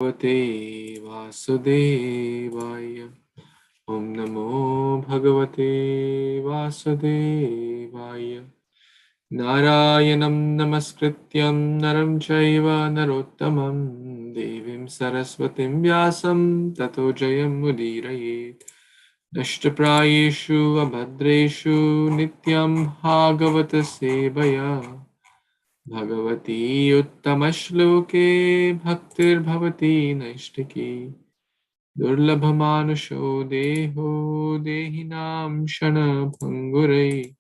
Bhagavate Vasudevaya. Om Namo Bhagavate Vasudevaya. Narayanam Namaskrityam Naram Chaiva Narottamam Devim Saraswatim Vyasam Tato Jayam Mudirayet. Nashtaprayeshu Abhadreshu Nityaṁ bhāgavata-sevayā. Bhagavati uttamashloke bhaktir bhavati naishtaki. Durlabhamanusho deho dehinam shana bhangurai.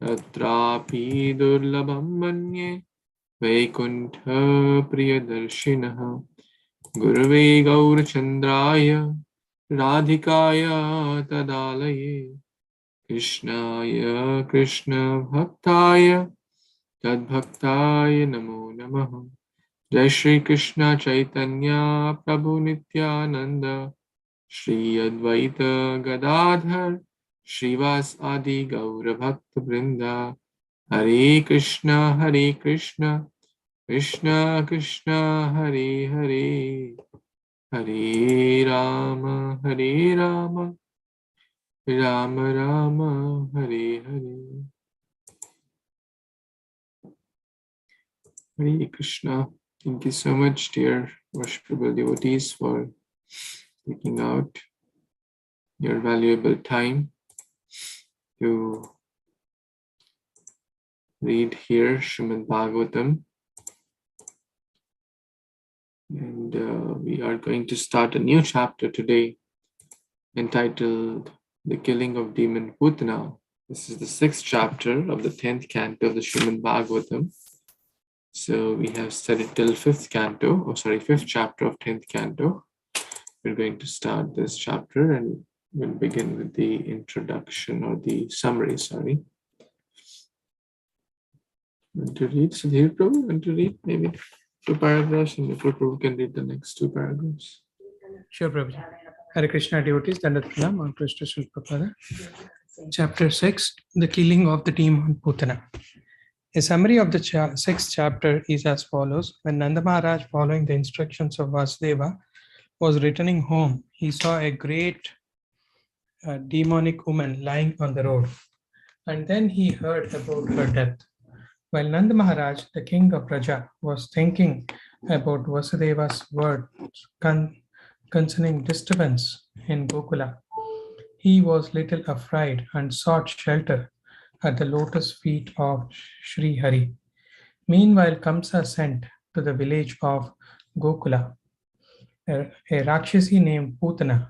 Tatrapi durlabham manye vaikuntha priyadarshinaha. Gurave gaurachandraya radhikaya tadalaye. Krishnaya Krishna bhaktaya Tadbhaktaya Namo Namaha. Jai Śrī Caitanya Prabhu Nityananda Shri Advaita Gadadhar Shrivas Adi Gaura Bhakta Vrinda. Hare Krishna Krishna Krishna Hare Hare, Hare Rama Rama Rama Hare Hare. Hare Krishna. Thank you so much, dear worshipable devotees, for taking out your valuable time to read here Śrīmad-Bhāgavatam. And we are going to start a new chapter today entitled The Killing of Demon Putana. This is the 6th chapter of the 10th canto of the Śrīmad-Bhāgavatam. So we have studied till 5th chapter of 10th canto. We're going to start this chapter and we'll begin with the introduction or the summary, Want to read? Sudhir Prabhu, want to read maybe 2 paragraphs, and Mr. Prabhu can read the next 2 paragraphs. Sure, Prabhuji. Hare Krishna devotees, Dandat Pranam, on Krishna Sri Prabhupada. Chapter 6, The Killing of the Demon Putana. A summary of the 6th chapter is as follows. When Nanda Maharaj, following the instructions of Vasudeva, was returning home, he saw a great demonic woman lying on the road. And then he heard about her death. While Nanda Maharaj, the king of Praja, was thinking about Vasudeva's words concerning disturbance in Gokula, he was little afraid and sought shelter at the lotus feet of Sri Hari. Meanwhile, Kamsa sent to the village of Gokula a Rakshasi named Putana,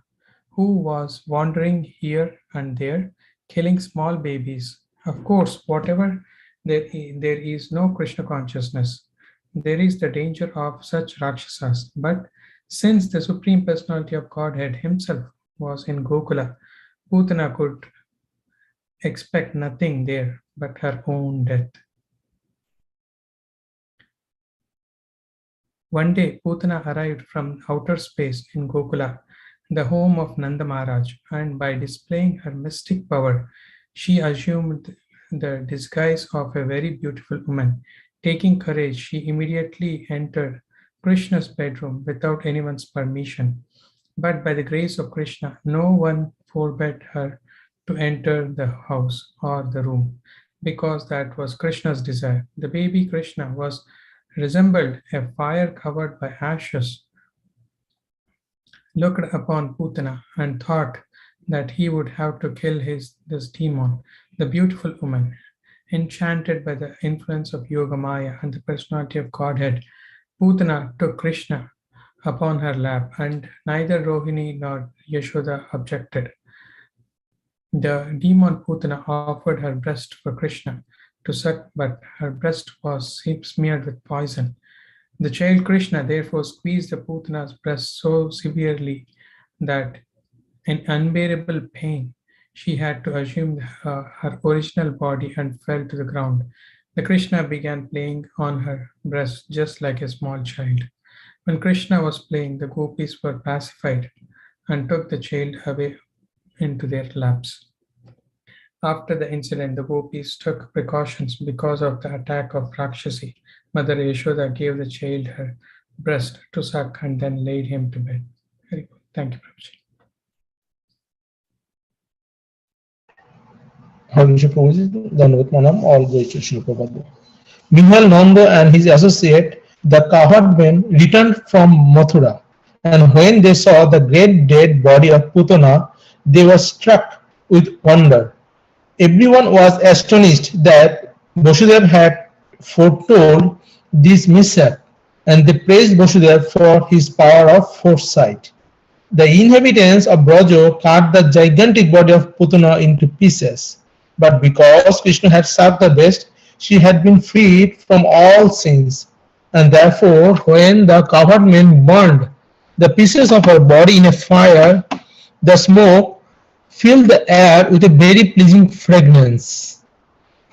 who was wandering here and there, killing small babies. Of course, whatever there is no Krishna consciousness, there is the danger of such Rakshasas. But since the Supreme Personality of Godhead himself was in Gokula, Putana could expect nothing there but her own death. One day, Putana arrived from outer space in Gokula, the home of Nanda Maharaj, and by displaying her mystic power, she assumed the disguise of a very beautiful woman. Taking courage, she immediately entered Krishna's bedroom without anyone's permission. But by the grace of Krishna, no one forbade her to enter the house or the room, because that was Krishna's desire. The baby Krishna resembled a fire covered by ashes, looked upon Putana and thought that he would have to kill this demon, the beautiful woman. Enchanted by the influence of Yoga Maya and the personality of Godhead, Putana took Krishna upon her lap, and neither Rohini nor Yashoda objected. The demon Putana offered her breast for Krishna to suck, but her breast was smeared with poison. The child Krishna therefore squeezed the Putana's breast so severely that in unbearable pain she had to assume her original body and fell to the ground. The Krishna began playing on her breast just like a small child. When Krishna was playing, the gopis were pacified and took the child away into their laps. After the incident, the gopis took precautions because of the attack of Rakshasi. Mother Yashoda gave the child her breast to suck and then laid him to bed. Very good. Thank you, Prabhuji. Hare Krishna Prabhuji, Dandavat Pranam, all glory to Srila Prabhupada. Meanwhile, Nanda and his associate, the cowherd men, returned from Mathura, and when they saw the great dead body of Putana, they were struck with wonder. Everyone was astonished that Vasudeva had foretold this mishap, and they praised Vasudeva for his power of foresight. The inhabitants of Braja cut the gigantic body of Putana into pieces, but because Krishna had served the best, she had been freed from all sins, and therefore when the cowherd men burned the pieces of her body in a fire, the smoke filled the air with a very pleasing fragrance.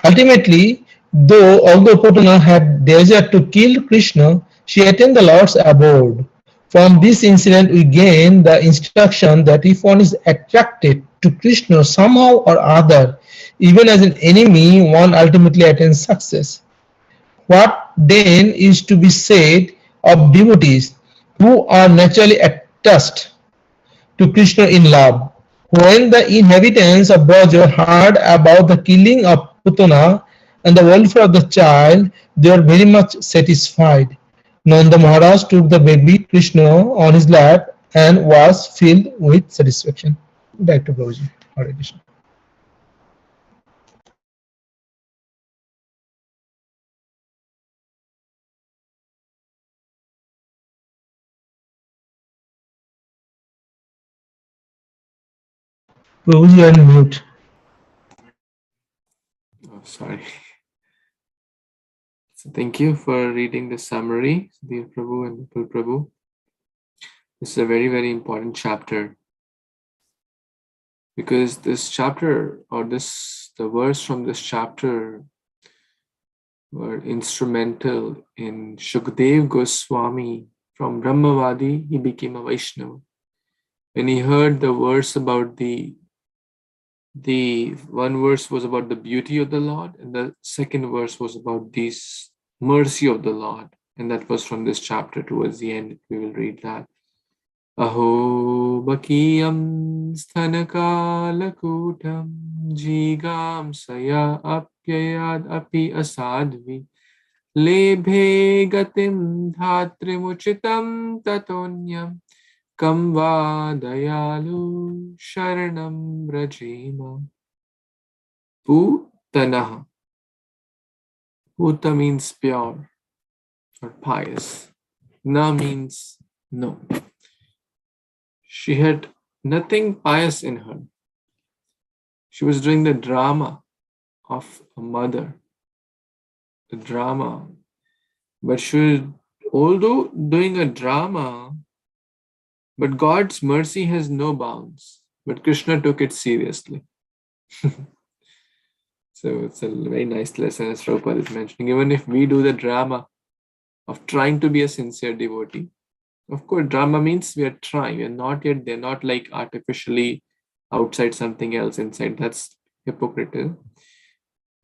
Ultimately, although Putana had desired to kill Krishna, she attained the Lord's abode. From this incident, we gain the instruction that if one is attracted to Krishna somehow or other, even as an enemy, one ultimately attains success. What then is to be said of devotees who are naturally attached to Krishna in love? When the inhabitants of Braja heard about the killing of Putana and the welfare of the child, they were very much satisfied. Nanda Maharaj took the baby Krishna on his lap and was filled with satisfaction. Back to Prabhuji. Hare Krishna. Prabhuji, you are on mute. Oh, sorry. So thank you for reading the summary, dear Prabhu and Vipul Prabhu. This is a very, very important chapter, because this chapter, or the verse from this chapter, were instrumental in Shukdev Goswami. From Brahmavadi, he became a Vaishnava. When he heard the verse about the one verse was about the beauty of the Lord, and the second verse was about this mercy of the Lord, and that was from this chapter. Towards the end, we will read that. Aho bakiyam sthanakalakutam jigam saya apyayad api asadvi lebhe gatim dhatrimuchitam tatonyam kam va dayalu sharanam rajima. Putanaha. Puta means pure or pious. Na means no. She had nothing pious in her. She was doing the drama of a mother. The drama. But she was, although doing a drama, but God's mercy has no bounds. But Krishna took it seriously. So it's a very nice lesson, as Prabhupada is mentioning. Even if we do the drama of trying to be a sincere devotee, of course, drama means we are trying. We are not yet, they're not like artificially outside something else inside. That's hypocritical.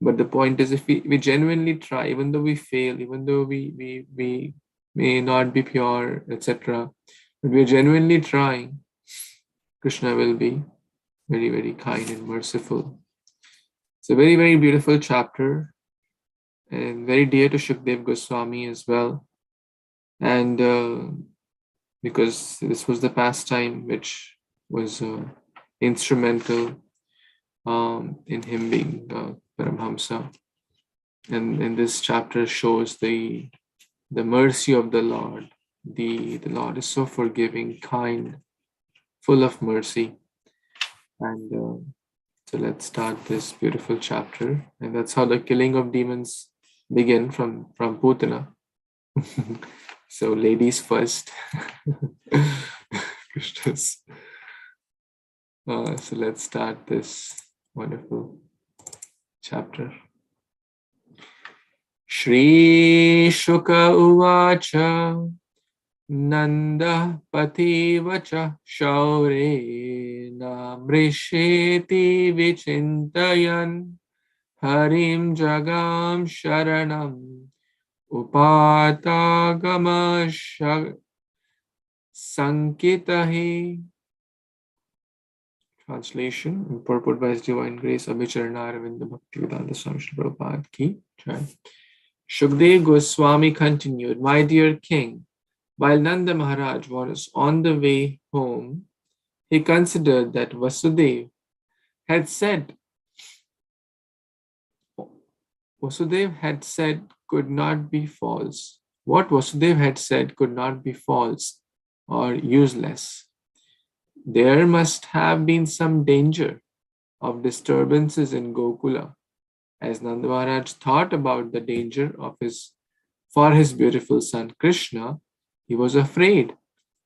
But the point is, if we genuinely try, even though we fail, even though we may not be pure, etc., but we are genuinely trying, Krishna will be very, very kind and merciful. It's a very, very beautiful chapter and very dear to Shukdev Goswami as well. And because this was the pastime which was instrumental in him being Paramhamsa. And this chapter shows the mercy of the Lord. The Lord is so forgiving, kind, full of mercy. And so let's start this beautiful chapter. And that's how the killing of demons begin, from Putana. So ladies first. Krishna's. So let's start this wonderful chapter. Shri Shuka Uvacha Nanda Pativacha Shaure Namrisheti Vichintayan Harim Jagam Sharanam upatagama sanketahi. Translation and purport by His Divine Grace Abhicharana Aravinda Bhaktivedanta Swami Srila Prabhupada ki jai. Shukdev Goswami continued, my dear king, while Nanda Maharaj was on the way home, he considered that Vasudev had said could not be false. What Vasudev had said could not be false or useless. There must have been some danger of disturbances in Gokula. As Nanda Maharaj thought about the danger for his beautiful son Krishna, he was afraid,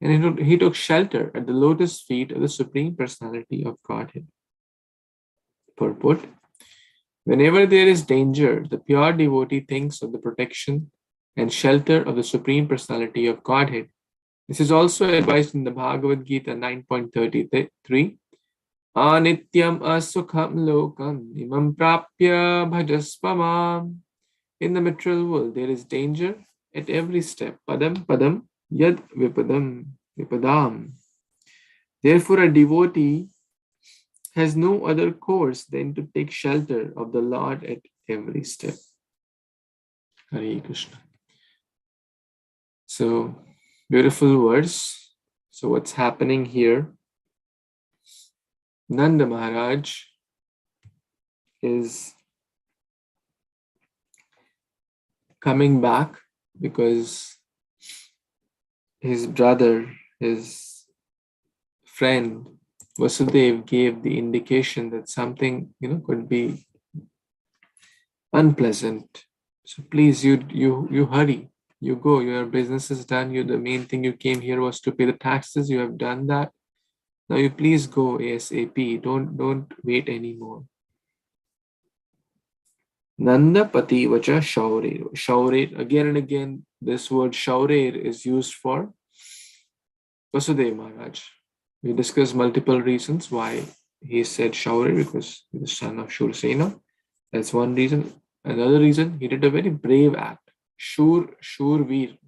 and he took shelter at the lotus feet of the Supreme Personality of Godhead. Purport: whenever there is danger, the pure devotee thinks of the protection and shelter of the Supreme Personality of Godhead. This is also advised in the Bhagavad-Gita 9.33. Nityaṁ asukham lokam imam prapya bhajasvamam. In the material world, there is danger at every step. Padam padam yad vipadam. Therefore, a devotee has no other course than to take shelter of the Lord at every step. Hare Kṛṣṇa. So, beautiful words. So, what's happening here? Nanda Maharaj is coming back because his brother, his friend Vasudev gave the indication that something could be unpleasant. So please, you hurry. You go. Your business is done. The main thing you came here was to pay the taxes. You have done that. Now you please go ASAP. Don't wait anymore. Nanda pati vacha shaurer. Shaurer, again and again, this word shaurer is used for Vasudeva Maharaj. We discussed multiple reasons why he said shaurer, because he's the son of Shursena. That's one reason. Another reason, he did a very brave act. Shurveer,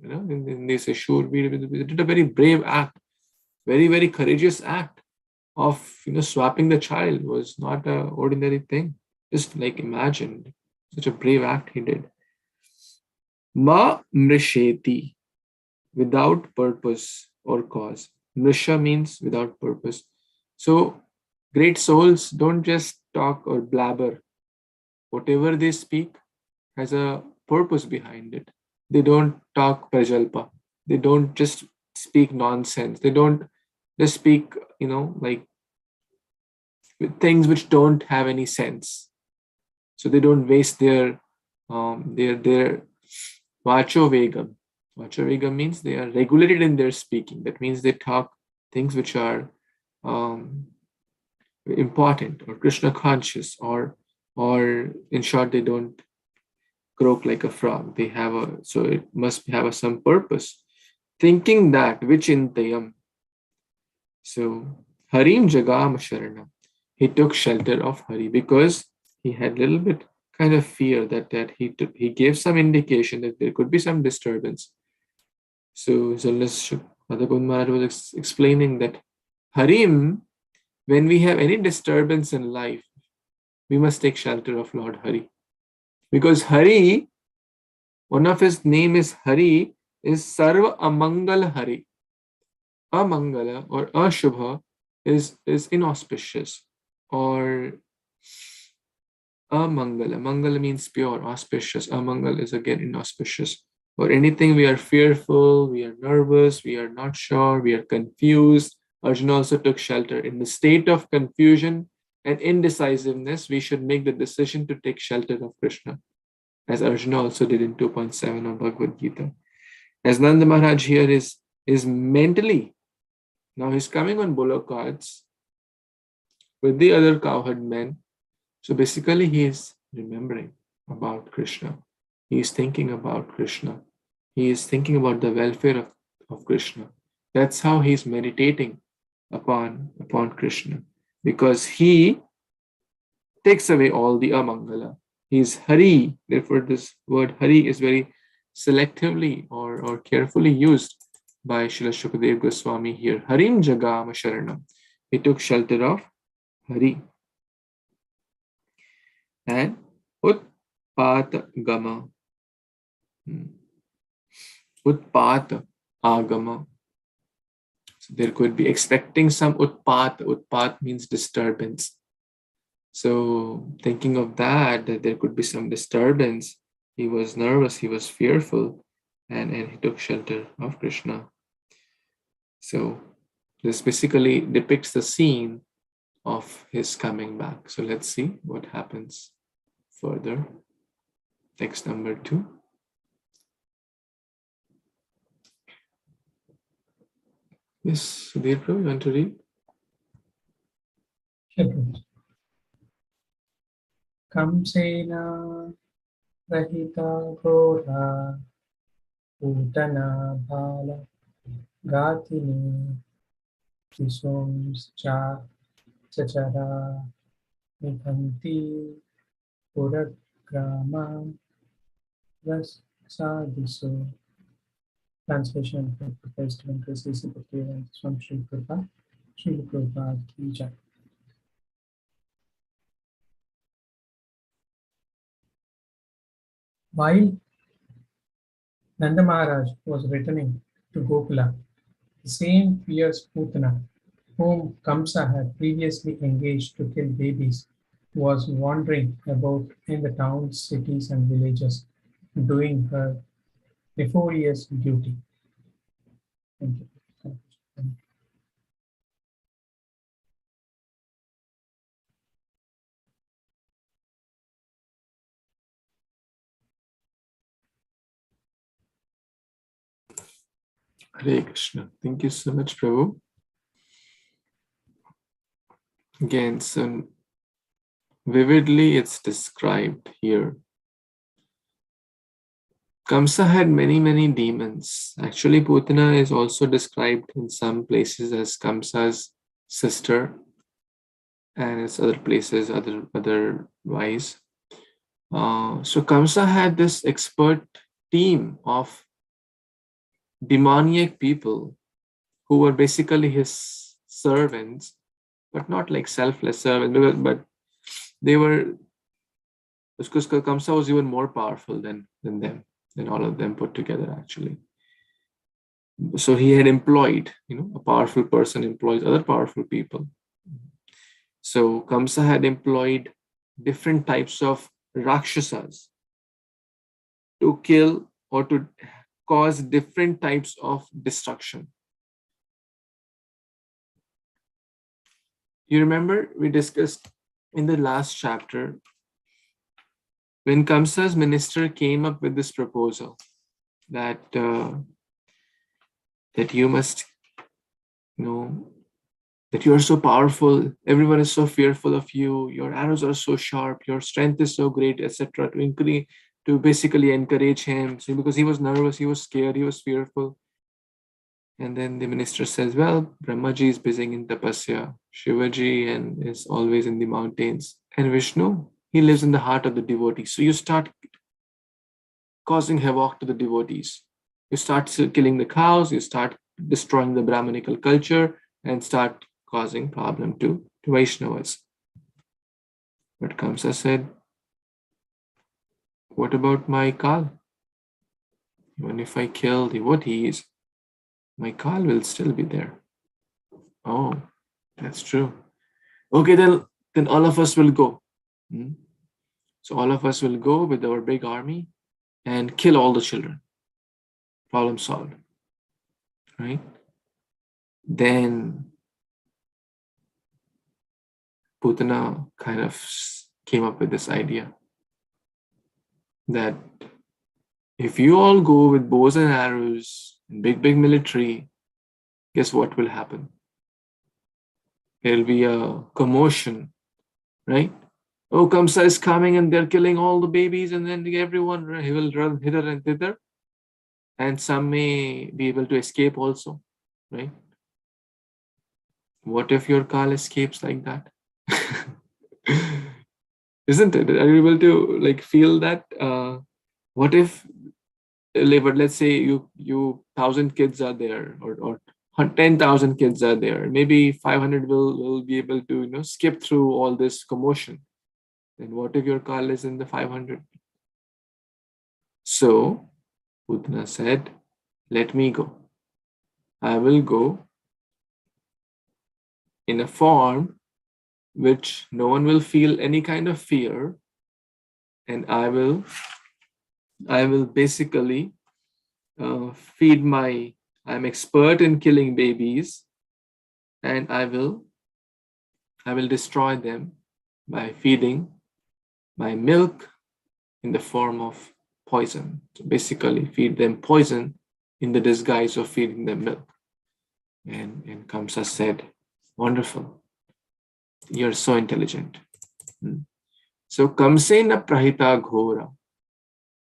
they say Shurveer, he did a very brave act. Very, very courageous act of swapping the child. Was not an ordinary thing. Just like imagine such a brave act he did. Ma mrisheti, without purpose or cause. Mrisha means without purpose. So great souls don't just talk or blabber. Whatever they speak has a purpose behind it. They don't talk prajalpa. They don't just speak nonsense. They don't just speak, like things which don't have any sense. So they don't waste their vacho vegam. Vacho vegam means they are regulated in their speaking. That means they talk things which are important or Krishna conscious, or in short, they don't croak like a frog. They have so it must have some purpose. Thinking that which Nityaṁ. So Harim Jagam Sharana. He took shelter of Hari because he had a little bit kind of fear that he gave some indication that there could be some disturbance. So Madhakund Maharaj was explaining that Harim, when we have any disturbance in life, we must take shelter of Lord Hari. Because Hari, one of his name is Hari, is Sarva Amangal Hari. Amangala or Ashubha is inauspicious, or Amangala. Mangala means pure, auspicious. Amangal is again inauspicious. Or anything we are fearful, we are nervous, we are not sure, we are confused. Arjuna also took shelter. In the state of confusion and indecisiveness, we should make the decision to take shelter of Krishna, as Arjuna also did in 2.7 of Bhagavad Gita. As Nanda Maharaj here is mentally, now he's coming on bullock carts with the other cowherd men. So basically he is remembering about Krishna. He is thinking about Krishna. He is thinking about the welfare of Krishna. That's how he is meditating upon Krishna, because he takes away all the amangala. He is Hari. Therefore, this word Hari is very selectively or carefully used by Srila Shukadeva Goswami here. Harim Jagama Sharanam. He took shelter of Hari. And Utpat Gama. Utpat Agama. So there could be expecting some Utpat. Utpat means disturbance. So thinking of that there could be some disturbance, he was nervous, he was fearful, and he took shelter of Krishna. So this basically depicts the scene of his coming back. So let's see what happens further. Text number 2. Yes, Sudhir Prabhu, you want to read? Kamsena rahita krodha Putana bhala gatini tisums chachara nikanti puragrama rasadiso. Translation of the Christ and Christ from Śrī Prabhupada ki Jai. While Nanda Maharaj was returning to Gokula, the same fierce Putana, whom Kamsa had previously engaged to kill babies, was wandering about in the towns, cities, and villages, doing her nefarious duty. Thank you. Hare Krishna. Thank you so much, Prabhu. Again, so vividly it's described here. Kamsa had many demons. Actually, Putana is also described in some places as Kamsa's sister, and in other places otherwise. So Kamsa had this expert team of demoniac people who were basically his servants, but not like selfless servants, but they were, because Kamsa was even more powerful than them, than all of them put together actually. So he had employed, a powerful person employs other powerful people. So Kamsa had employed different types of Rakshasas to kill or to cause different types of destruction. You remember we discussed in the last chapter when Kamsa's minister came up with this proposal that you must that you are so powerful, everyone is so fearful of you, your arrows are so sharp, your strength is so great, etc., to basically encourage him. So because he was nervous, he was scared, he was fearful. And then the minister says, well, Brahmaji is busy in tapasya, Shivaji and is always in the mountains, and Vishnu, he lives in the heart of the devotees. So you start causing havoc to the devotees. You start killing the cows, you start destroying the Brahmanical culture, and start causing problem to Vaishnavas. But Kamsa said, what about my Kal? Even if I kill devotees, my Kal will still be there. Oh, that's true. Okay, then all of us will go. So all of us will go with our big army and kill all the children. Problem solved. Right? Then Putana kind of came up with this idea that if you all go with bows and arrows and big military, guess what will happen? There'll be a commotion, right? Oh, Kamsa is coming and they're killing all the babies, and then everyone, he will run hither and thither, and some may be able to escape also, right? What if your Kal escapes like that? Isn't it? Are you able to feel that? What if let's say you 1,000 kids are there, or 10,000 kids are there. Maybe 500 will be able to skip through all this commotion. Then what if your call is in the 500? So Putana said, let me go. I will go in a form which no one will feel any kind of fear, and I will basically I'm expert in killing babies, and I will destroy them by feeding my milk in the form of poison. So basically feed them poison in the disguise of feeding them milk. And Kamsa said, wonderful. You're so intelligent. So Kamsena Prahita Ghora.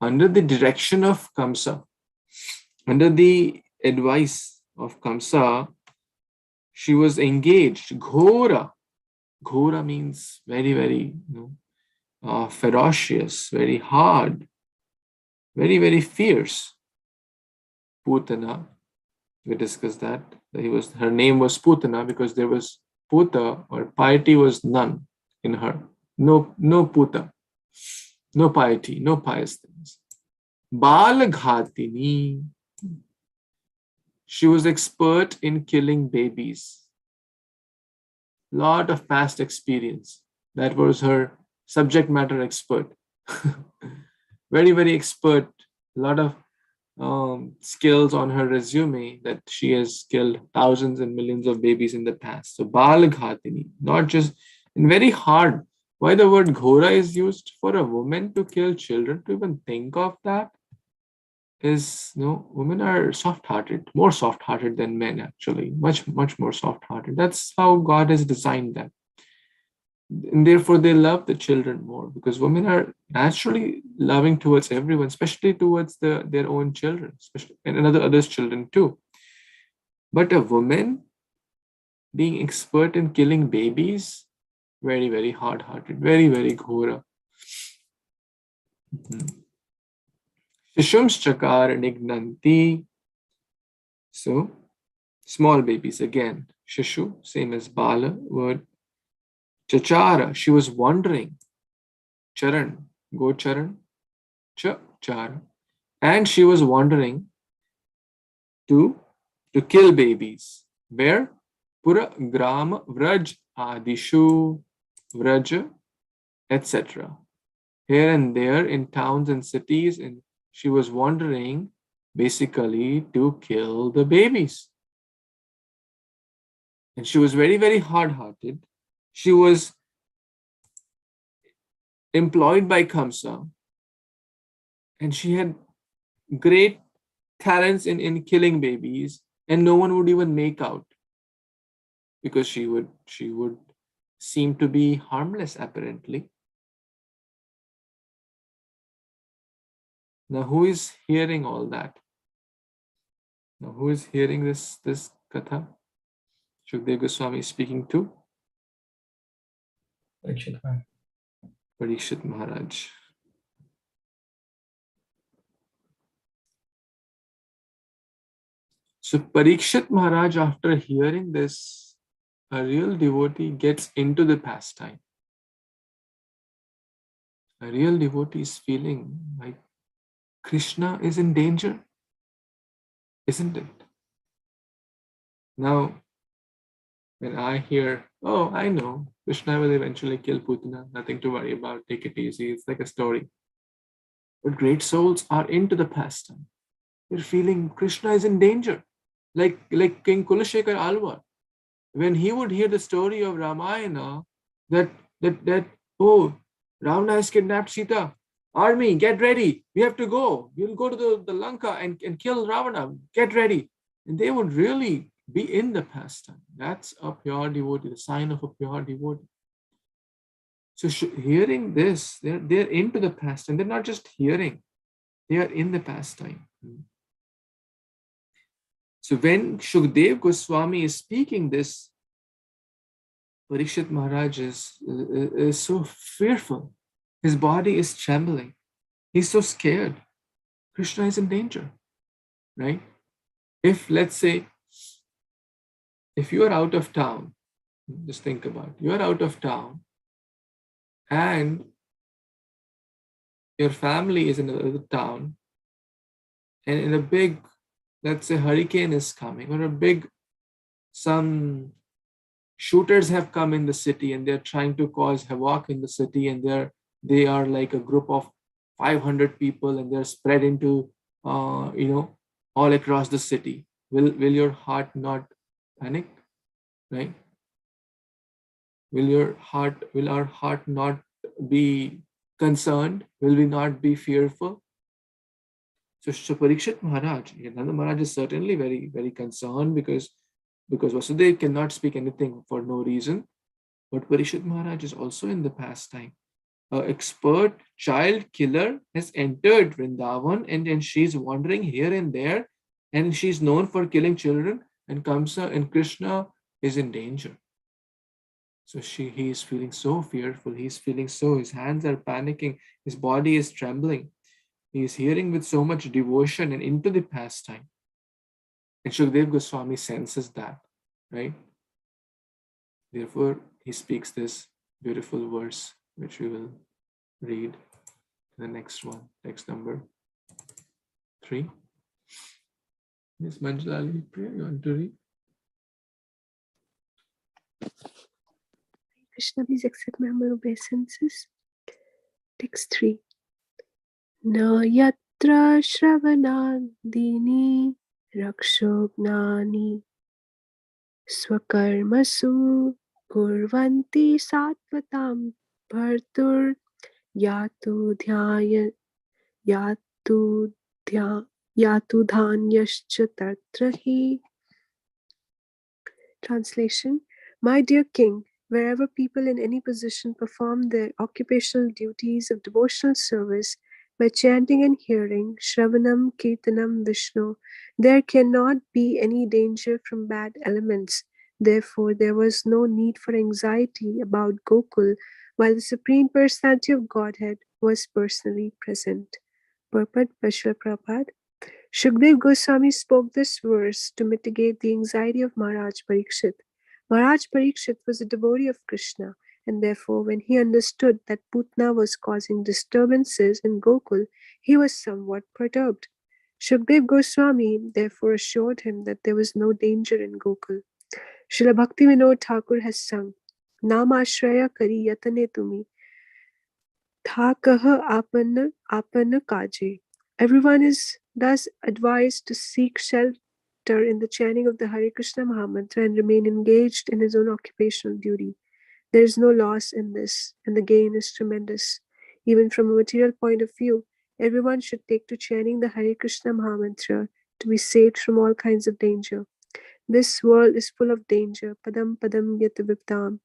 Under the direction of Kamsa, under the advice of Kamsa, she was engaged. Ghora. Ghora means very, very ferocious, very hard, very, very fierce. Putana, we discussed that. Her name was Putana because there was Puta, or piety was none in her. No Puta, no piety, no pious things. Balaghatini. She was expert in killing babies. Lot of past experience. That was her subject matter expert. Very, very expert. A lot of skills on her resume that she has killed thousands and millions of babies in the past. So Balaghatini, not just, and very hard. Why the word Ghora is used for a woman to kill children, to even think of that is, women are soft-hearted, more soft-hearted than men actually, much, much more soft-hearted. That's how God has designed them. And therefore they love the children more, because women are naturally loving towards everyone, especially towards their own children, especially and others' children too. But a woman being expert in killing babies, very, very hard-hearted, very, very ghora. Shishums chakar nignanti. So small babies again. Shishu, same as bala word. Chachara, she was wandering. Charan, go charan. Chara. And she was wandering to kill babies. Where? Pura, Grama, Vraj, Adishu, Vraja, etc. Here and there in towns and cities, and she was wandering basically to kill the babies. And she was very, very hard-hearted. She was employed by Kamsa, and she had great talents in killing babies, and no one would even make out, because she would seem to be harmless apparently. Now who is hearing all that? Now who is hearing this katha? Shukdev Goswami is speaking to Parikshit Maharaj. So Parikshit Maharaj, after hearing this, a real devotee gets into the pastime. A real devotee is feeling like Krishna is in danger, isn't it? Now, when I hear, oh, I know, Krishna will eventually kill Putana, nothing to worry about, take it easy, it's like a story. But great souls are into the pastime. They're feeling Krishna is in danger. Like King Kulashekar Alwar. When he would hear the story of Ramayana, that oh, Ravana has kidnapped Sita. Army, get ready. We have to go. We'll go to the Lanka and kill Ravana. Get ready. And they would really be in the pastime. That's a pure devotee, the sign of a pure devotee. So hearing this, they're into the pastime. They're not just hearing, they are in the pastime. So when Shukdev Goswami is speaking this, Parikshit Maharaj is so fearful. His body is trembling. He's so scared. Krishna is in danger, right? If, let's say, if you are out of town, just think about it. You are out of town and your family is in another town, and in a big, let's say, hurricane is coming, or some shooters have come in the city and they're trying to cause havoc in the city, and they are like a group of 500 people and they're spread into all across the city. Will your heart not panic, right? Will our heart not be concerned? Will we not be fearful? So Parikshit Maharaj, Nanda Maharaj is certainly very, very concerned because Vasudeva cannot speak anything for no reason. But Parikshit Maharaj is also in the pastime. An expert child killer has entered Vrindavan, and she's wandering here and there, and she's known for killing children, and Kamsa and Krishna is in danger. So he is feeling so fearful. He's feeling his hands are panicking. His body is trembling. He is hearing with so much devotion and into the pastime. And Shukdev Goswami senses that, right? Therefore, he speaks this beautiful verse, which we will read the next one, text number 3. Miss Manjulali, you want to read? Krishna, please accept my humble obeisances. Text 3. Na yatra shravanadini rakshognani swakarmasu kurvanti sattvatam bhartur yatu dhanyascha tatrahi. Translation. My dear king, wherever people in any position perform their occupational duties of devotional service by chanting and hearing Shravanam, Kirtanam, Vishnu, there cannot be any danger from bad elements. Therefore, there was no need for anxiety about Gokul while the Supreme Personality of Godhead was personally present. Purport by Srila Prabhupada. Shukdev Goswami spoke this verse to mitigate the anxiety of Maharaj Parikshit. Maharaj Parikshit was a devotee of Krishna, and therefore when he understood that Putna was causing disturbances in Gokul, he was somewhat perturbed. Shukdev Goswami therefore assured him that there was no danger in Gokul. Srila Bhakti Vinod Thakur has sung, Nama Ashraya Kari Yatane Tumi, Tha Kaha Apana Kaje. Everyone is thus advised to seek shelter in the chanting of the Hare Kṛṣṇa Mahamantra and remain engaged in his own occupational duty. There is no loss in this, and the gain is tremendous. Even from a material point of view, everyone should take to chanting the Hare Kṛṣṇa Mahamantra to be saved from all kinds of danger. This world is full of danger. Padam padam yata viptam.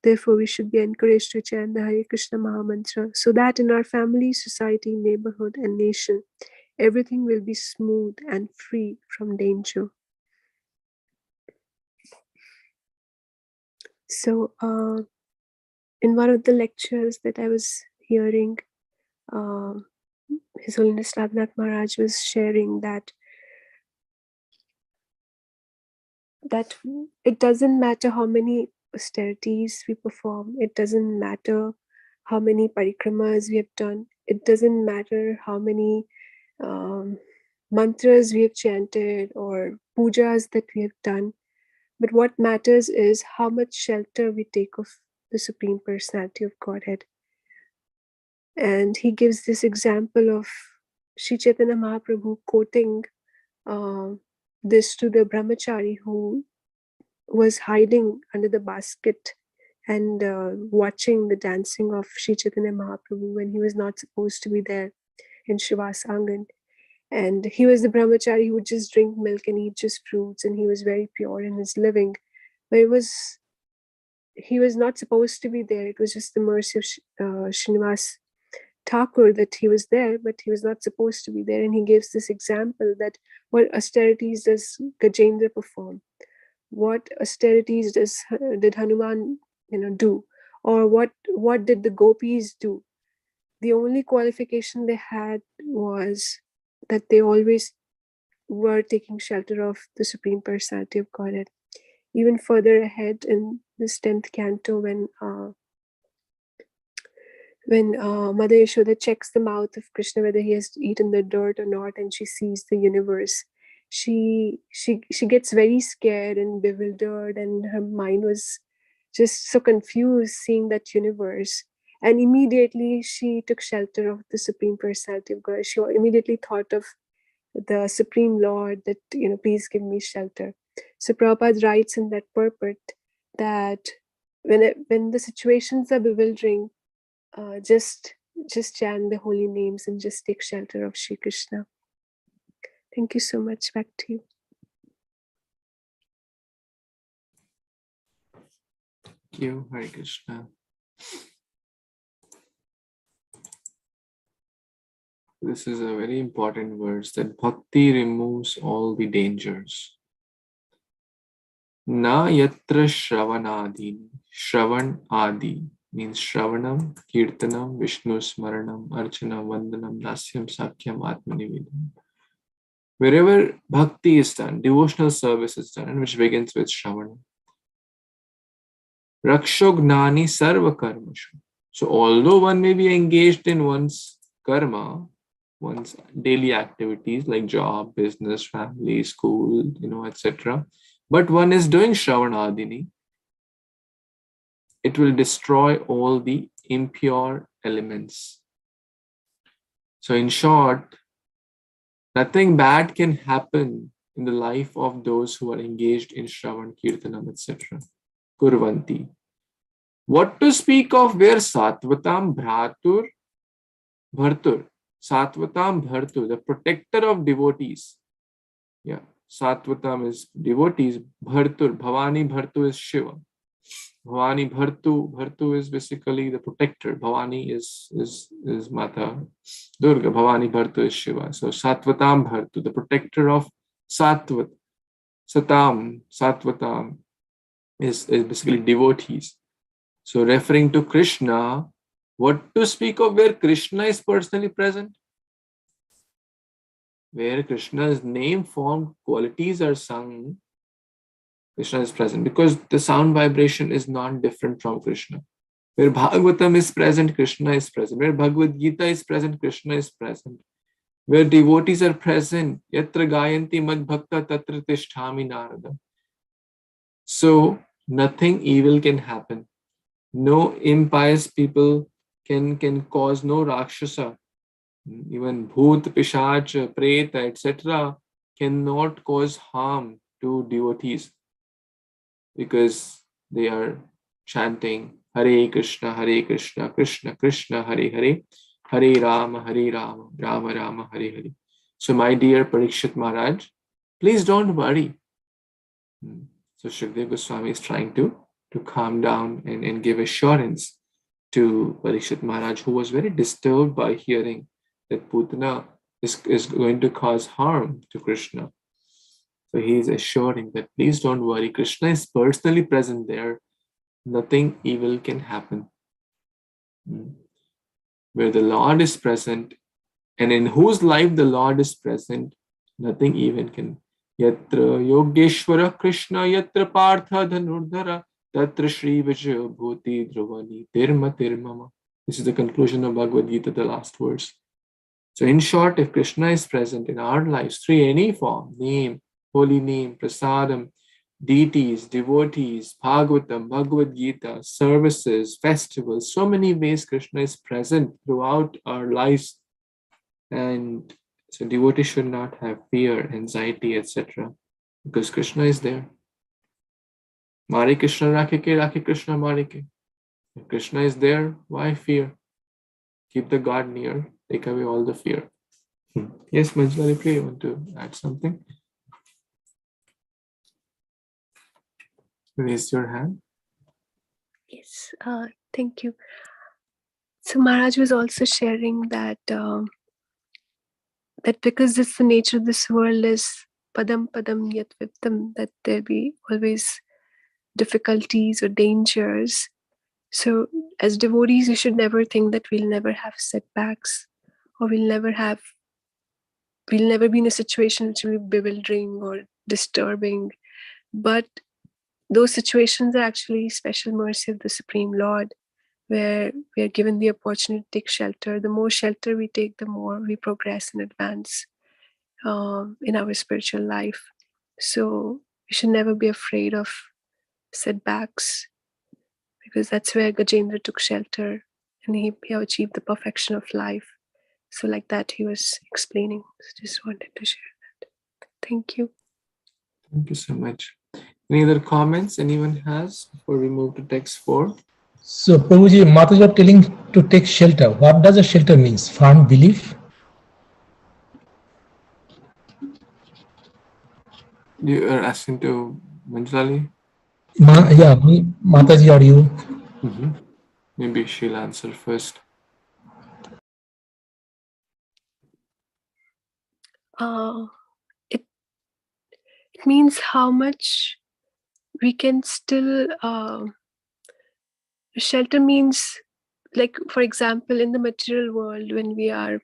Therefore, we should be encouraged to chant the Hare Kṛṣṇa Mahamantra so that in our family, society, neighborhood, and nation, everything will be smooth and free from danger. So, in one of the lectures that I was hearing, His Holiness Raghunath Maharaj was sharing that it doesn't matter how many austerities we perform, it doesn't matter how many parikramas we have done, it doesn't matter how many mantras we have chanted or pujas that we have done, but what matters is how much shelter we take of the Supreme Personality of Godhead. And he gives this example of Śrī Caitanya Mahāprabhu quoting this to the brahmachari who was hiding under the basket and watching the dancing of Śrī Caitanya Mahāprabhu when he was not supposed to be there in Shiva's Angan. And he was the brahmachari who would just drink milk and eat just fruits, and he was very pure in his living. But he was not supposed to be there. It was just the mercy of Srinivas Thakur that he was there, but he was not supposed to be there. And he gives this example that what austerities does Gajendra perform? What austerities did Hanuman do? Or what did the gopis do? The only qualification they had was that they always were taking shelter of the Supreme Personality of Godhead. Even further ahead in this 10th canto, when Mother Yashoda checks the mouth of Krishna whether he has eaten the dirt or not, and she sees the universe, she gets very scared and bewildered, and her mind was just so confused seeing that universe. And immediately she took shelter of the Supreme Personality of God. She immediately thought of the Supreme Lord, that, please give me shelter. So Prabhupada writes in that purport that when the situations are bewildering, just chant the holy names and just take shelter of Śrī Krishna. Thank you so much. Back to you. Thank you, Hare Kṛṣṇa. This is a very important verse, that bhakti removes all the dangers. Na yatra shravanadini. Shravan adi means Shravanam, Kirtanam, Vishnu Smaranam, Archanam, Vandanam, Dasyam, Sakyam, Atmanivedam. Wherever bhakti is done, devotional service is done, and which begins with Shravanam. Rakshognani sarva karmashu. So although one may be engaged in one's karma, one's daily activities like job, business, family, school, etc., but one is doing Shravanadini, it will destroy all the impure elements. So in short, nothing bad can happen in the life of those who are engaged in Shravan, Kirtanam, etc. Kurvanti. What to speak of where Sattvatam Bhartur, Sattvatam Bhartur, the protector of devotees. Yeah, Sattvatam is devotees, Bhartur, Bhavani Bhartu is Shiva. Bhavani Bhartu is basically the protector. Bhavani is Mata Durga. Bhavani Bhartu is Shiva. So Sattvatam Bhartu, the protector of Sattvat. Sattvatam is basically devotees. So referring to Krishna, what to speak of where Krishna is personally present? Where Krishna's name, form, qualities are sung, Krishna is present, because the sound vibration is not different from Krishna. Where Bhagavatam is present, Krishna is present. Where Bhagavad Gita is present, Krishna is present. Where devotees are present, Yatra Gayanti Mad Bhakta Tatra Tishtami Narada. So nothing evil can happen. No impious people can cause, no Rakshasa, even Bhoot, Pishach, Preta, etc. cannot cause harm to devotees, because they are chanting Hare Kṛṣṇa, Hare Kṛṣṇa, Krishna Krishna, Hare Hare, Hare Rama, Rama Rama, Hare Hare. So my dear Parikshit Maharaj, please don't worry. So Shukdev Goswami is trying to calm down and give assurance to Parikshit Maharaj, who was very disturbed by hearing that Putana is going to cause harm to Krishna. So he is assuring that please don't worry, Krishna is personally present there. Nothing evil can happen. Where the Lord is present, and in whose life the Lord is present, nothing evil can. Yatra Yogeshwara Krishna, Yatra Partha Dhanurdhara, Tatra Shri Vijaya Bhuti Dhruvani Tirma Tirmama. This is the conclusion of Bhagavad Gita, the last verse. So in short, if Krishna is present in our lives through any form, name, holy name, prasadam, deities, devotees, Bhagavatam, Bhagavad Gita, services, festivals, so many ways Krishna is present throughout our lives. And so devotees should not have fear, anxiety, etc. because Krishna is there. Mare Krishna Rakhe Krishna Marike. If Krishna is there, why fear? Keep the God near, take away all the fear. Yes, Manjula, if you want to add something, raise your hand. Yes, thank you. So Maharaj was also sharing that that because it's the nature of this world is padam padam yat viptam, that there'll be always difficulties or dangers. So as devotees, we should never think that we'll never have setbacks or we'll never have we'll never be in a situation which will be bewildering or disturbing. But those situations are actually special mercy of the Supreme Lord, where we are given the opportunity to take shelter. The more shelter we take, the more we progress and advance in our spiritual life. So we should never be afraid of setbacks, because that's where Gajendra took shelter, and he achieved the perfection of life. So like that he was explaining. So just wanted to share that. Thank you. Thank you so much. Any other comments anyone has before we move to text 4? So, Prabhuji, Mataji are telling to take shelter. What does a shelter means? Firm belief? You are asking to Manjali? Yeah, me, Mataji, are you? Maybe she'll answer first. It means how much we can still shelter means, like, for example, in the material world, when we are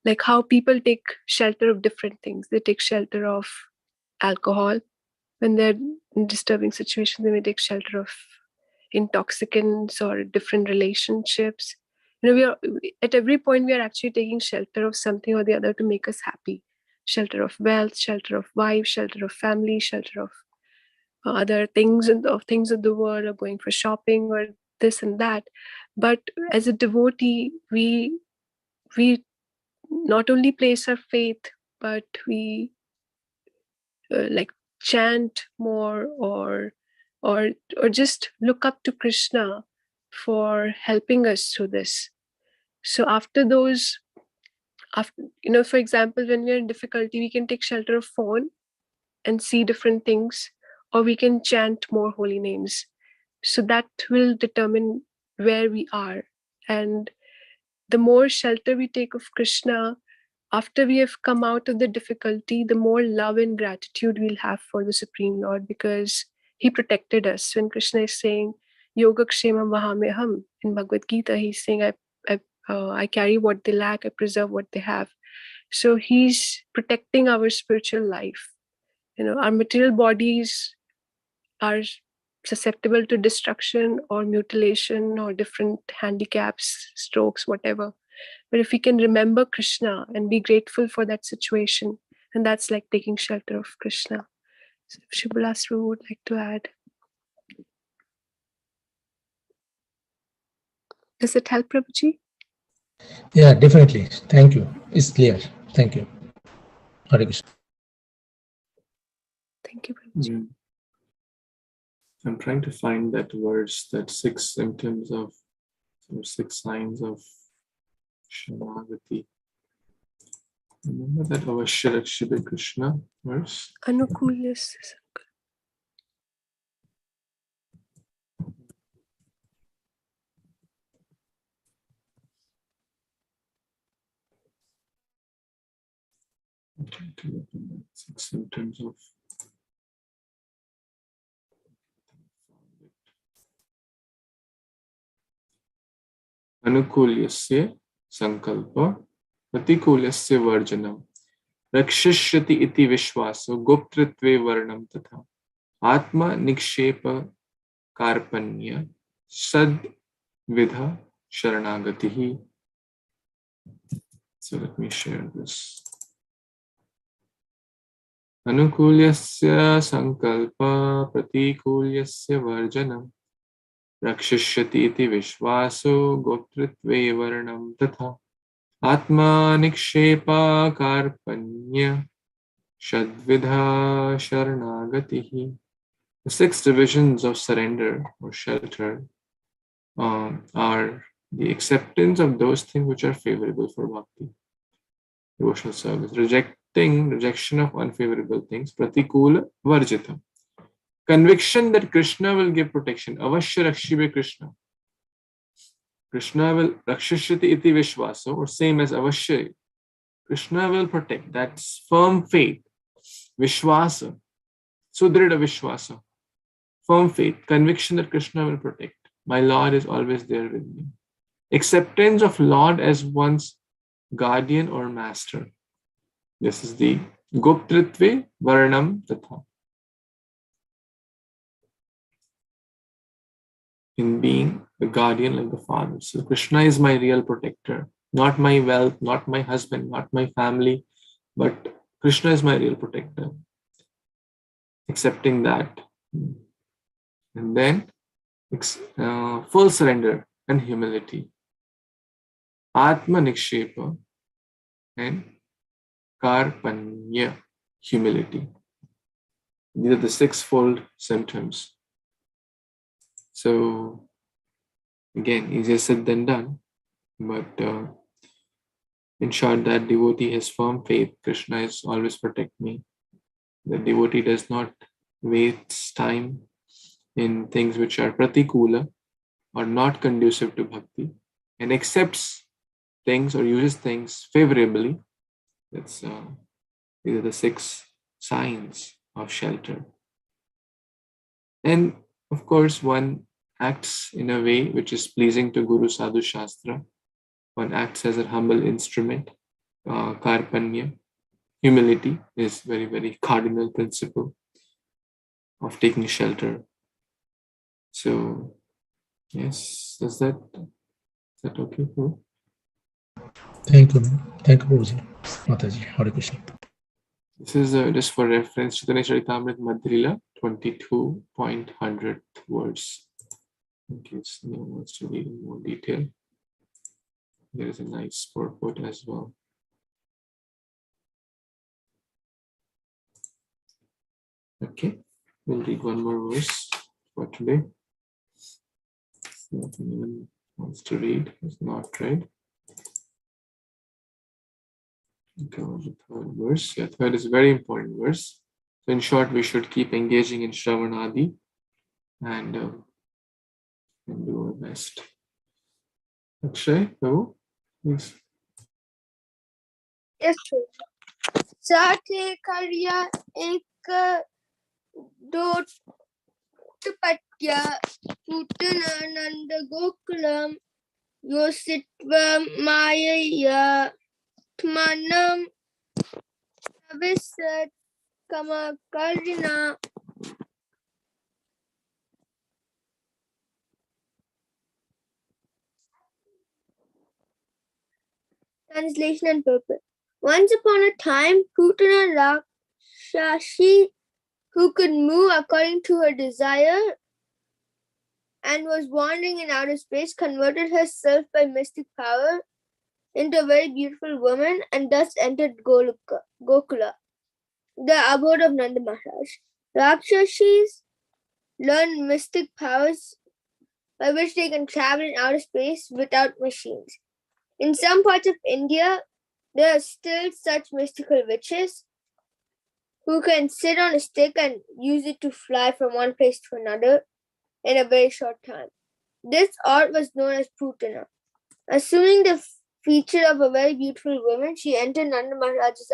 like how people take shelter of different things. They take shelter of alcohol. When they're in disturbing situations, they may take shelter of intoxicants or different relationships. We are at every point we are actually taking shelter of something or the other to make us happy. Shelter of wealth, shelter of wife, shelter of family, shelter of other things and of things of the world, or going for shopping or this and that. But as a devotee, we not only place our faith, but we like chant more or just look up to Krishna for helping us through this. So after those, for example, when we're in difficulty, we can take shelter of phone and see different things, or we can chant more holy names. So that will determine where we are. And the more shelter we take of Krishna, after we have come out of the difficulty, the more love and gratitude we'll have for the Supreme Lord, because he protected us. When Krishna is saying, Yoga Kshema Vahameham in Bhagavad Gita, he's saying, I carry what they lack, I preserve what they have. So he's protecting our spiritual life. Our material bodies are susceptible to destruction or mutilation or different handicaps, strokes, whatever. But if we can remember Krishna and be grateful for that situation, and that's like taking shelter of Krishna. So if Shubhalasru would like to add. Does it help, Prabhuji? Yeah, definitely. Thank you. It's clear. Thank you. Hare Kṛṣṇa. Thank you, Prabhuji. I'm trying to find that verse, that 6 symptoms of, or 6 signs of Sharanagati. Remember that Avashya Rakshibe Krishna verse? Anukulyas. I'm trying to look at that 6 symptoms of Anukulyasya Sankalpa Pratikulyasya Varjanam Rakshishyati iti Vishwaso Goptritve Varnam Tatha Atma Nikshepa Karpanya Sad Vidha Sharanagatihi. So let me share this. Anukulyasya Sankalpa Pratikulyasya Varjanam Rakshishyati iti Vishwaso Goptritve Varnam Tatha Atma Nikshepa Karpanya Shadvidha Sharanagatihi. The 6 divisions of surrender or shelter are the acceptance of those things which are favorable for bhakti, devotional service, rejection of unfavorable things, pratikula varjita, conviction that Krishna will give protection, avashya rakshibe Krishna. Krishna will rakshishyati iti vishvaso, or same as avashya. Krishna will protect. That's firm faith. Vishvasa. Sudrida vishvasa. Firm faith. Conviction that Krishna will protect. My Lord is always there with me. Acceptance of Lord as one's guardian or master. This is the Goptritve Varnam Tatha. In being the guardian like the father. So Krishna is my real protector, not my wealth, not my husband, not my family, but Krishna is my real protector. Accepting that. And then full surrender and humility. Atma Nikshepa and Karpanya, humility. These are the sixfold symptoms. So again, easier said than done, but in short, that devotee has firm faith. Krishna is always protect me. The devotee does not waste time in things which are pratikula or not conducive to bhakti, and accepts things or uses things favorably. That's these are the 6 signs of shelter. And of course, one acts in a way which is pleasing to Guru Sadhu Shastra. One acts as a humble instrument. Karpanya, humility is very, very cardinal principle of taking shelter. So, yes, is that okay? Thank you. Thank you, Guruji. Mataji, Hare Kṛṣṇa. This is just for reference, Śrī Caitanya-caritāmṛta Madhya 22.100 words. In case anyone wants to read in more detail. There is a nice purport as well. Okay, we'll read one more verse for today. If anyone wants to read, is not read. Okay, the third verse. Yeah, third is a very important verse. So in short, we should keep engaging in Shravanadi and do our best. Akshay, no? Yes. Yes, sir. Sate karya ek dot patya putana nanda gokulam yositva mayaya tmanam avisat kama karina. Translation and purpose. Once upon a time, Putana Rakshashi, who could move according to her desire and was wandering in outer space, converted herself by mystic power into a very beautiful woman and thus entered Gokula, the abode of Nanda Maharaj. Rakshashis learn mystic powers by which they can travel in outer space without machines. In some parts of India, there are still such mystical witches who can sit on a stick and use it to fly from one place to another in a very short time. This art was known as Putana. Assuming the feature of a very beautiful woman, she entered Nanda Maharaj's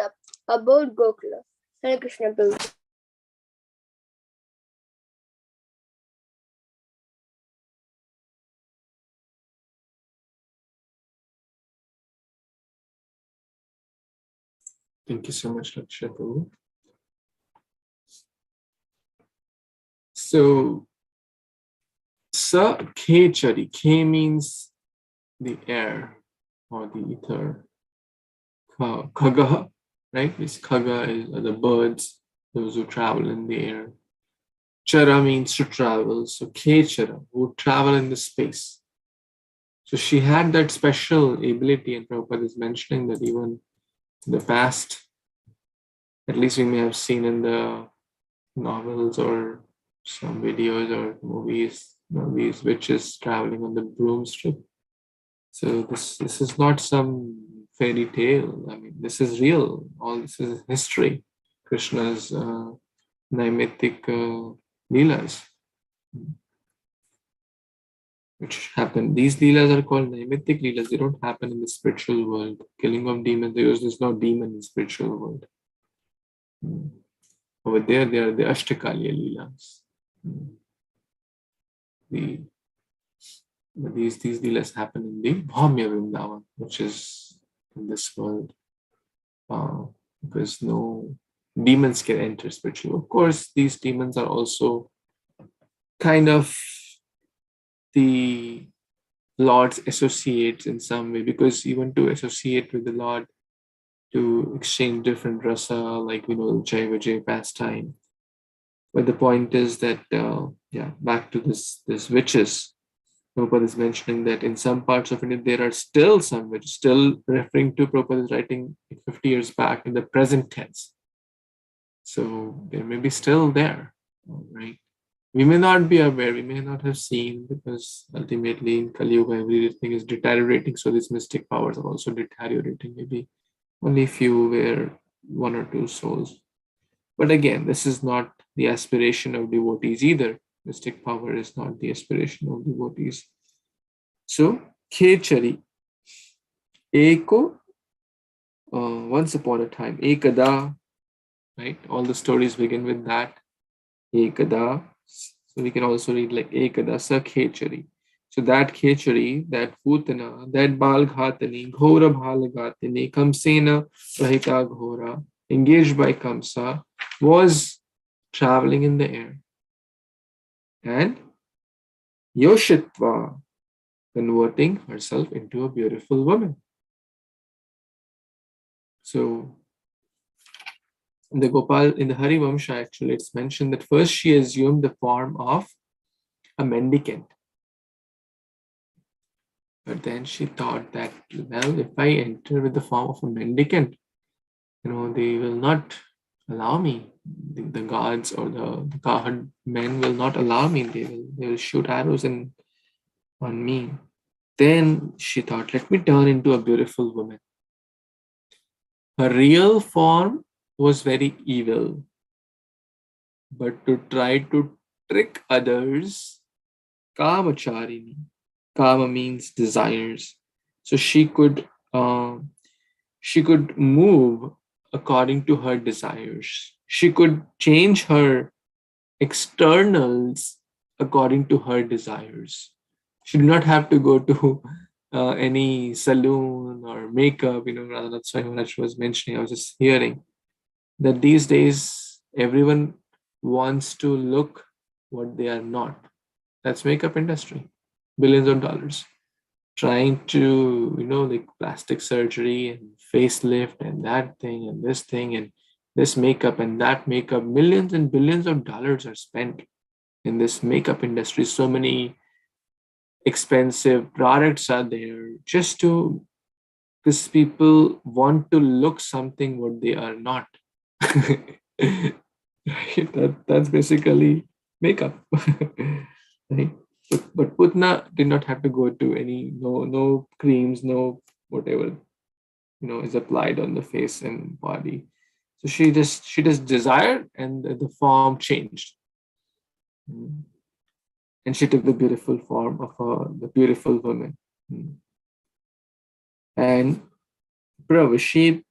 abode Gokula. Hare Kṛṣṇa Prabhu. Thank you so much, Akshay Prabhu. So, Sa Khechari, K means the air or the ether. Khagaha, right? This Khaga are the birds, those who travel in the air. Chara means to travel. So Khechara, who travel in the space. So she had that special ability, and Prabhupada is mentioning that even in the past, at least we may have seen in the novels or some videos or movies, these witches traveling on the broomstick. So this is not some fairy tale. I mean, this is real. All this is history. Krishna's naimittic leelas, which happen. These leelas are called naimittic leelas. They don't happen in the spiritual world. Killing of demons, there's no demon in the spiritual world. Over there, they are the Ashtakalya leelas. These leelas happen in the Bhaumya Vrindavan, which is in this world. because no demons can enter spiritually. Of course, these demons are also kind of the Lord's associates in some way, because even to associate with the Lord, to exchange different rasa, like we know Jai Vijay pastime. But the point is that, back to this witches. Prabhupada is mentioning that in some parts of India, there are still some witches, still referring to Prabhupada's writing 50 years back in the present tense. So they may be still there, right? We may not be aware, we may not have seen, because ultimately in Kali Yuga, everything is deteriorating. So these mystic powers are also deteriorating. Maybe only few were 1 or 2 souls. But again, this is not the aspiration of devotees either. Mystic power is not the aspiration of devotees. So, Khechari, Eko, once upon a time, Ekada, right? All the stories begin with that. Ekada. So we can also read like Ekada Sa Khechari. So that Khechari, that Putana, that Balghatani, Ghora Bhalagatini, Kamsena Rahita Ghora, engaged by Kamsa, was traveling in the air. And Yoshitva, converting herself into a beautiful woman. So in the Hari Vamsha, actually, it's mentioned that first she assumed the form of a mendicant. But then she thought that, well, if I enter with the form of a mendicant, they will not allow me. The gods or the Godhead men will not allow me. They will shoot arrows on me. Then she thought, let me turn into a beautiful woman. Her real form was very evil. But to try to trick others, Kamacharini. Kama means desires. So she could move according to her desires. She could change her externals according to her desires. She did not have to go to any saloon or makeup. Rather, that's why Maharaj was mentioning. I was just hearing that these days everyone wants to look what they are not. That's makeup industry. Billions of dollars. Trying to, like plastic surgery and facelift and that thing and this makeup and that makeup. Millions and billions of dollars are spent in this makeup industry. So many expensive products are there just because people want to look something what they are not. That's basically makeup. Right? But Putna did not have to go to any no creams, no whatever is applied on the face and body. So she just desired, and the form changed, and she took the beautiful form of the beautiful woman. And Pravashid,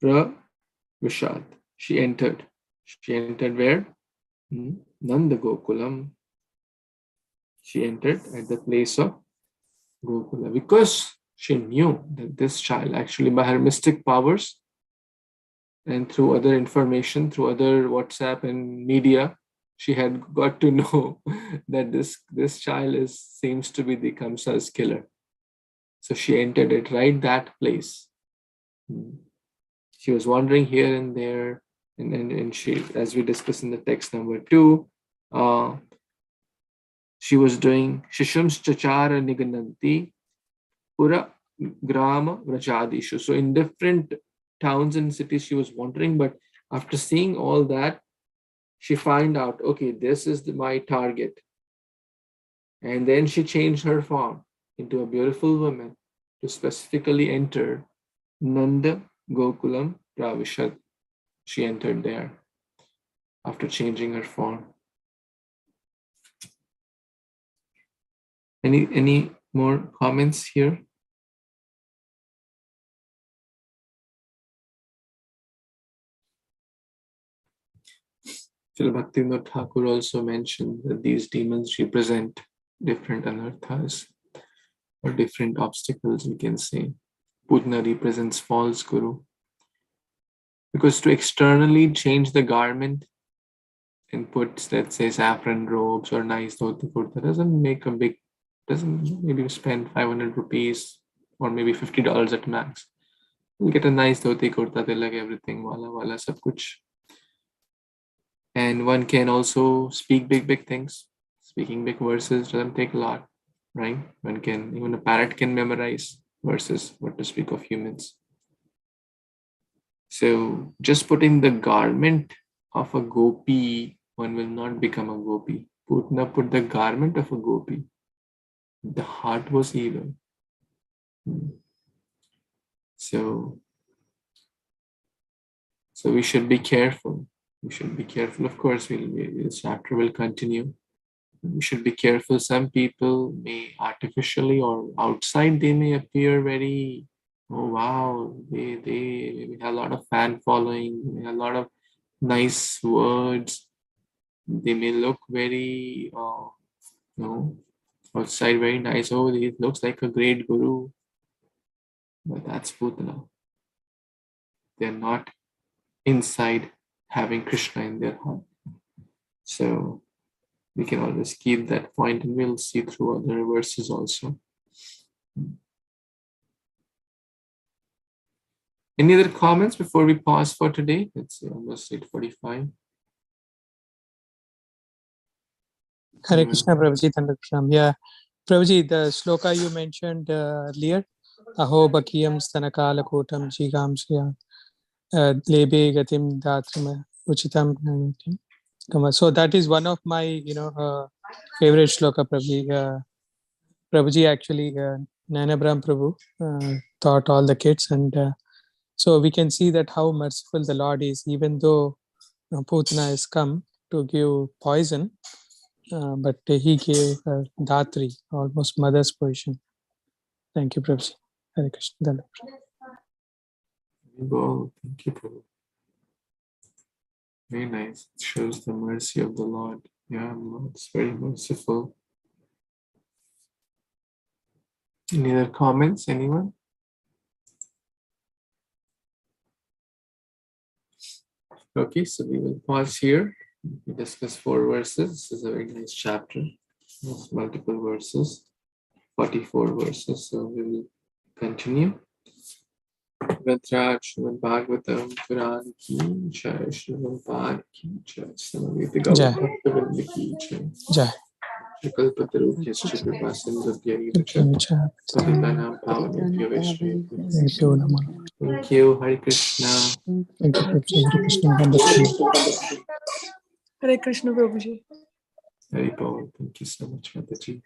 Pravashad, she entered. She entered where? Nanda Gokulam. She entered at the place of Gokula because she knew that this child, actually by her mystic powers and through other information, through other WhatsApp and media, she had got to know that this child seems to be the Kamsa's killer. So she entered it right that place. She was wandering here and there, and she, as we discussed in the text number 2, she was doing Shishums Chachara Nigananti Pura Grama Vrajadishu. So in different towns and cities she was wandering, but after seeing all that, she found out, okay, this is my target. And then she changed her form into a beautiful woman to specifically enter Nanda Gokulam Pravishad. She entered there after changing her form. Any more comments here? Srila Bhaktivinoda Thakur also mentioned that these demons represent different anarthas or different obstacles, we can say. Putna represents false guru. Because to externally change the garment and put, let's say, saffron robes or nice dhoti kurta doesn't make a big, doesn't, maybe you spend 500 rupees or maybe $50 at max. You get a nice dhoti kurta, tilak, everything, wala sab kuch. And one can also speak big things. Speaking big verses doesn't take a lot, right? One can, even a parrot can memorize verses, what to speak of humans. So just putting the garment of a gopi, one will not become a gopi. Putna put the garment of a gopi. The heart was evil. So we should be careful. We should be careful. Of course, this chapter will continue. We should be careful. Some people may artificially or outside, they may appear very, oh wow, they have a lot of fan following, they have a lot of nice words. They may look very, outside very nice. Oh, he looks like a great guru. But that's Putana. They're not inside having Krishna in their heart. So we can always keep that point, and we'll see through other verses also. Any other comments before we pause for today? It's almost 8:45. Hare Krishna, Prabhuji, Thandakrishna. Yeah, Prabhuji, the sloka you mentioned earlier, Aho Bakiyam Stanakala Kotam Jigam Sriya Lebe Gatim Datrim Uchitam. So that is one of my, favorite shloka, Prabhuji. Prabhuji actually, Nanabram Prabhu taught all the kids, and so we can see that how merciful the Lord is, even though Putana has come to give poison, but he gave Datri, almost mother's position. Thank you, Prabhuji. Hare Krishna. Well, thank you, Prabhu. Very nice. It shows the mercy of the Lord. Yeah, Lord is very merciful. Any other comments? Anyone? Okay, so we will pause here. We discuss 4 verses. This is a very nice chapter. There's multiple verses, 44 verses. So we will continue. Śrīmad-Bhāgavatam Puran ki jai, Śrīmad-Bhāgavatam ki jai, Śrīmad-Bhāgavatam ki jai. Jai. Vikalpatarubhyascha kripasindhubhya cha patitanam pavanebhyo vaishnavebhyo. Thank you. Hare Krishna. Thank you, Prabhuji. Hare Krishna. Thandakrishna. Hare Krishna, Prabhuji. Very powerful. Thank you so much, Mataji.